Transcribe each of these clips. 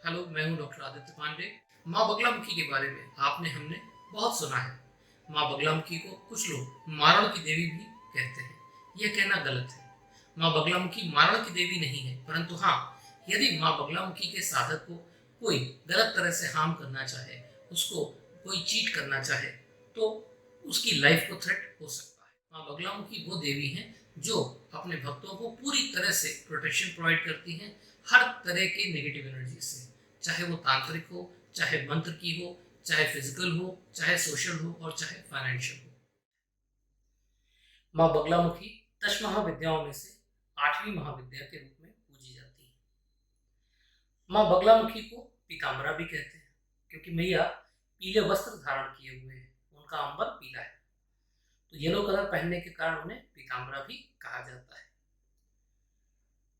Hello, मैं हूँ doctor Aditya Pandey. माँ बगलामुखी के बारे में आपने हमने बहुत सुना है। माँ बगलामुखी को कुछ लोग मारण की देवी भी कहते हैं। यह कहना गलत है। माँ बगलामुखी मारण की देवी नहीं है, परंतु हाँ, यदि माँ बगलामुखी के साधक को कोई गलत तरह से हार्म करना चाहे, उसको कोई चीट करना चाहे, तो उसकी लाइफ को थ्रेट हो सकता है। माँ बगलामुखी वो देवी हैं जो अपने भक्तों को पूरी तरह से प्रोटेक्शन प्रोवाइड करती हैं हर तरह के नेगेटिव एनर्जी से, चाहे वो तांत्रिक हो, चाहे मंत्र की हो, चाहे फिजिकल हो, चाहे सोशल हो और चाहे फाइनेंशियल हो। माँ बगलामुखी 10 महाविद्याओं में से 8वीं महाविद्या के रूप में पूजी जाती है। माँ बगलामुखी को पीताम्बरा भी कहते हैं क्योंकि मैया पीले वस्त्र धारण किए हुए हैं, उनका अंबर पीला है, तो येलो कलर पहनने के कारण उन्हें पीताम्बरा भी कहा जाता है।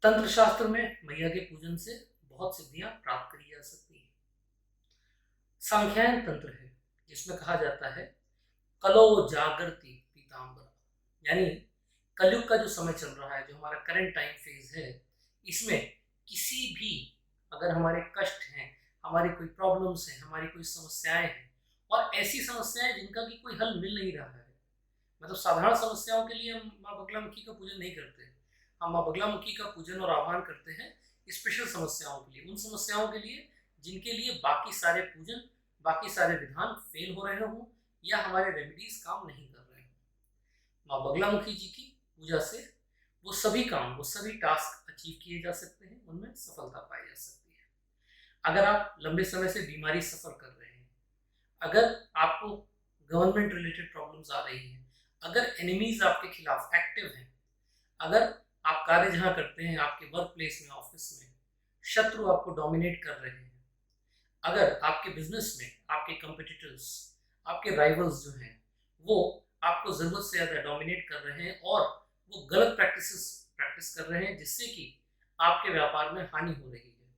तंत्र शास्त्र में मैया के पूजन से बहुत सिद्धियां प्राप्त करी जा सकती हैं। सांख्यायन तंत्र है जिसमें कहा जाता है कलो जागृति पीताम्बरा, यानी कलयुग का जो समय चल रहा है, जो हमारा करंट टाइम फेज है, इसमें किसी भी अगर हमारे कष्ट हैं, हमारी कोई प्रॉब्लम्स हैं, हमारी कोई समस्याएं हैं और ऐसी समस्याएं जिनका भी कोई हल मिल नहीं रहा है, मतलब साधारण समस्याओं के लिए हम माँ बगलामुखी का पूजन नहीं करते। हम माँ बगलामुखी का पूजन और आह्वान करते हैं स्पेशल समस्याओं के लिए, उन समस्याओं के लिए जिनके लिए बाकी सारे पूजन, बाकी सारे विधान फेल हो रहे हों या हमारे रेमेडीज काम नहीं कर रहे हों। माँ बगलामुखी जी की पूजा से वो सभी काम, वो सभी टास्क अचीव किए जा सकते हैं, उनमें सफलता पाई जा सकती है। अगर आप लंबे समय से बीमारी सफर कर रहे हैं, अगर आपको गवर्नमेंट रिलेटेड प्रॉब्लम्स आ रही हैं, अगर एनिमीज आपके खिलाफ एक्टिव हैं, अगर आप कार्य जहाँ करते हैं, आपके वर्क प्लेस में, ऑफिस में शत्रु आपको डोमिनेट कर रहे हैं, अगर आपके बिजनेस में आपके कंपिटिटर्स, आपके राइवल्स जो हैं, वो आपको ज़रूरत से ज़्यादा डोमिनेट कर रहे हैं और वो गलत प्रैक्टिस कर रहे हैं जिससे कि आपके व्यापार में हानि हो रही है,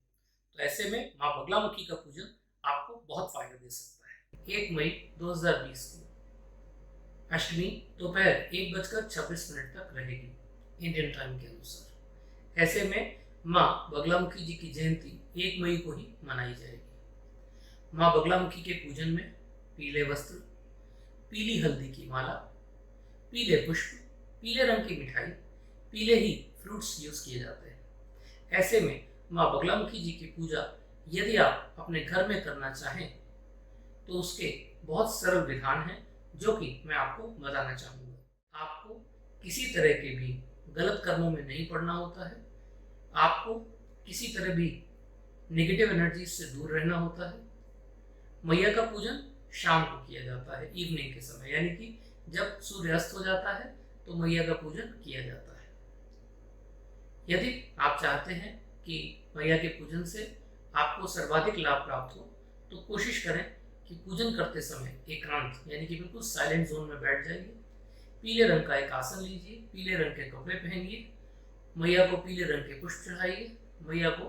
तो ऐसे में माँ बगलामुखी का पूजन आपको बहुत फायदा दे सकता है। 1 मई 2020 को अष्टमी दोपहर 1:26 तक रहेगी इंडियन टाइम के अनुसार। ऐसे में माँ बगलामुखी जी की जयंती 1 मई को ही मनाई जाएगी। माँ बगलामुखी के पूजन में पीले वस्त्र, पीली हल्दी की माला, पीले पुष्प, पीले रंग की मिठाई, पीले ही फ्रूट्स यूज किए जाते हैं। ऐसे में माँ बगलामुखी जी की पूजा यदि आप अपने घर में करना चाहें तो उसके बहुत सरल विधान हैं जो कि मैं आपको बताना चाहूँगा। आपको किसी तरह के भी गलत कर्मों में नहीं पड़ना होता है, आपको किसी तरह भी नेगेटिव एनर्जी से दूर रहना होता है। मैया का पूजन शाम को किया जाता है, इवनिंग के समय, यानी कि जब सूर्य अस्त हो जाता है तो मैया का पूजन किया जाता है। यदि आप चाहते हैं कि मैया के पूजन से आपको सर्वाधिक लाभ प्राप्त हो तो कोशिश करें कि पूजन करते समय एकांत यानी कि बिल्कुल साइलेंट जोन में बैठ जाइए, पीले रंग का एक आसन लीजिए, पीले रंग के कपड़े पहनिए, मैया को पीले रंग के पुष्प चढ़ाइए, मैया को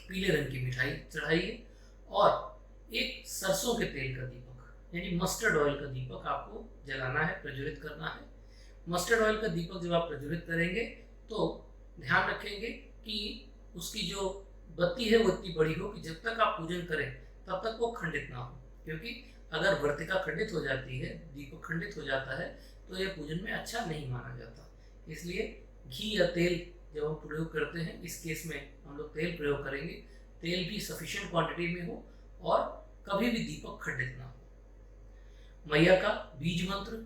पीले रंग की मिठाई चढ़ाइए और एक सरसों के तेल का दीपक यानी मस्टर्ड ऑयल का दीपक आपको जलाना है, प्रज्वलित करना है। मस्टर्ड ऑयल का दीपक जब आप प्रज्वलित करेंगे तो ध्यान रखेंगे कि उसकी जो बत्ती है वो इतनी बड़ी हो कि जब तक आप पूजन करें तब तक वो खंडित ना हो, क्योंकि अगर वर्तिका खंडित हो जाती है, दीपक खंडित हो जाता है, तो यह पूजन में अच्छा नहीं माना जाता। इसलिए घी या तेल जब हम प्रयोग करते हैं, इस केस में हम लोग तेल प्रयोग करेंगे, तेल भी सफिशिएंट क्वांटिटी में हो और कभी भी दीपक खंडित ना हो। मैया का बीज मंत्र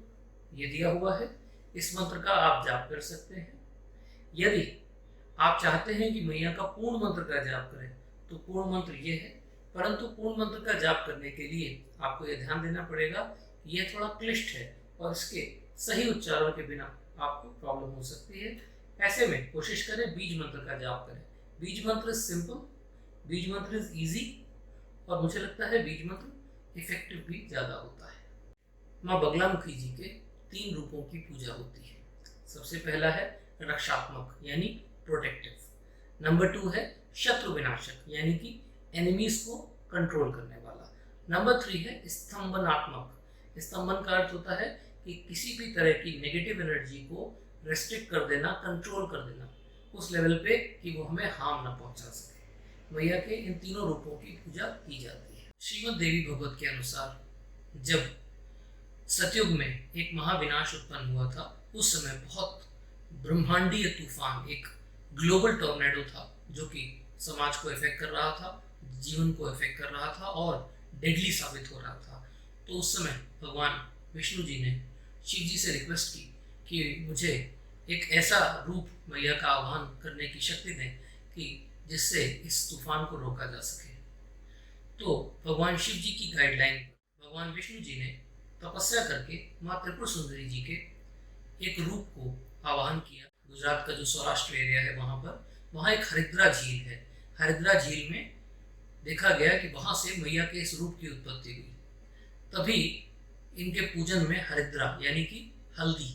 ये दिया हुआ है, इस मंत्र का आप जाप कर सकते हैं। यदि आप चाहते हैं कि मैया का पूर्ण मंत्र का जाप करें तो पूर्ण मंत्र ये है, परंतु पूर्ण मंत्र का जाप करने के लिए आपको यह ध्यान देना पड़ेगा कि यह थोड़ा क्लिष्ट है और इसके सही उच्चारण के बिना आपको प्रॉब्लम हो सकती है। ऐसे में कोशिश करें बीज मंत्र का जाप करें। बीज मंत्र सिंपल, बीज मंत्र इज ईजी और मुझे लगता है बीज मंत्र इफेक्टिव भी ज़्यादा होता है। माँ बगलामुखी जी के 3 रूपों की पूजा होती है। सबसे पहला है रक्षात्मक यानी प्रोटेक्टिव, नंबर 2 है शत्रु विनाशक यानी कि एनिमीज को कंट्रोल करने वाला, नंबर 3 है स्तंभनात्मक। स्तंभन का अर्थ होता है कि किसी भी तरह की नेगेटिव एनर्जी को रेस्ट्रिक्ट कर देना, कंट्रोल कर देना उस लेवल पे कि वो हमें हार्म ना पहुंचा सके। मैया के इन तीनों रूपों की पूजा की जाती है। श्रीमद् देवी भागवत के अनुसार जब सतयुग में एक महाविनाश उत्पन्न हुआ था, उस समय बहुत ब्रह्मांडीय तूफान, एक ग्लोबल टॉर्नेडो था जो कि समाज को इफेक्ट कर रहा था, जीवन को इफेक्ट कर रहा था और डेडली साबित हो रहा था। तो उस समय भगवान विष्णु जी ने शिव जी से रिक्वेस्ट की कि मुझे एक ऐसा रूप मैया का आह्वान करने की शक्ति दें कि जिससे इस तूफान को रोका जा सके। तो भगवान शिव जी की गाइडलाइन पर भगवान विष्णु जी ने तपस्या करके माँ त्रिपुर सुंदरी जी के एक रूप को आवाहन किया। गुजरात का जो सौराष्ट्र एरिया है वहाँ एक हरिद्रा झील है। हरिद्रा झील में देखा गया कि वहाँ से मैया के इस रूप की उत्पत्ति हुई। तभी इनके पूजन में हरिद्रा यानी कि हल्दी,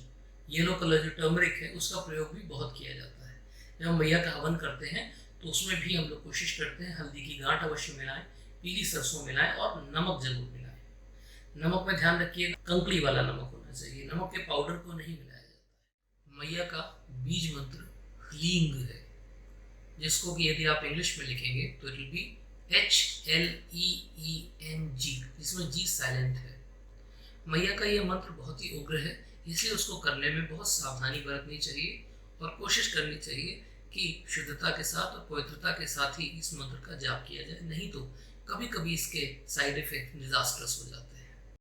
येलो कलर जो टर्मरिक है, उसका प्रयोग भी बहुत किया जाता है। जब हम मैया का हवन करते हैं तो उसमें भी हम लोग कोशिश करते हैं हल्दी की गांठ अवश्य मिलाएं, पीली सरसों मिलाएं और नमक जरूर मिलाएं। नमक में ध्यान रखिए कंकड़ी वाला नमक होना चाहिए, नमक के पाउडर को नहीं मिलाया जाता है। मैया का बीज मंत्र ह्लींग है, जिसको कि यदि आप इंग्लिश में लिखेंगे तो इट विल बी HLEENG, जिसमें जी साइलेंट है। मैया का यह मंत्र बहुत ही उग्र है, इसलिए उसको करने में बहुत सावधानी बरतनी चाहिए और कोशिश करनी चाहिए कि शुद्धता के साथ और पवित्रता के साथ ही इस मंत्र का जाप किया जाए, नहीं तो कभी कभी इसके साइड इफेक्ट डिजास्टर्स हो जाते हैं।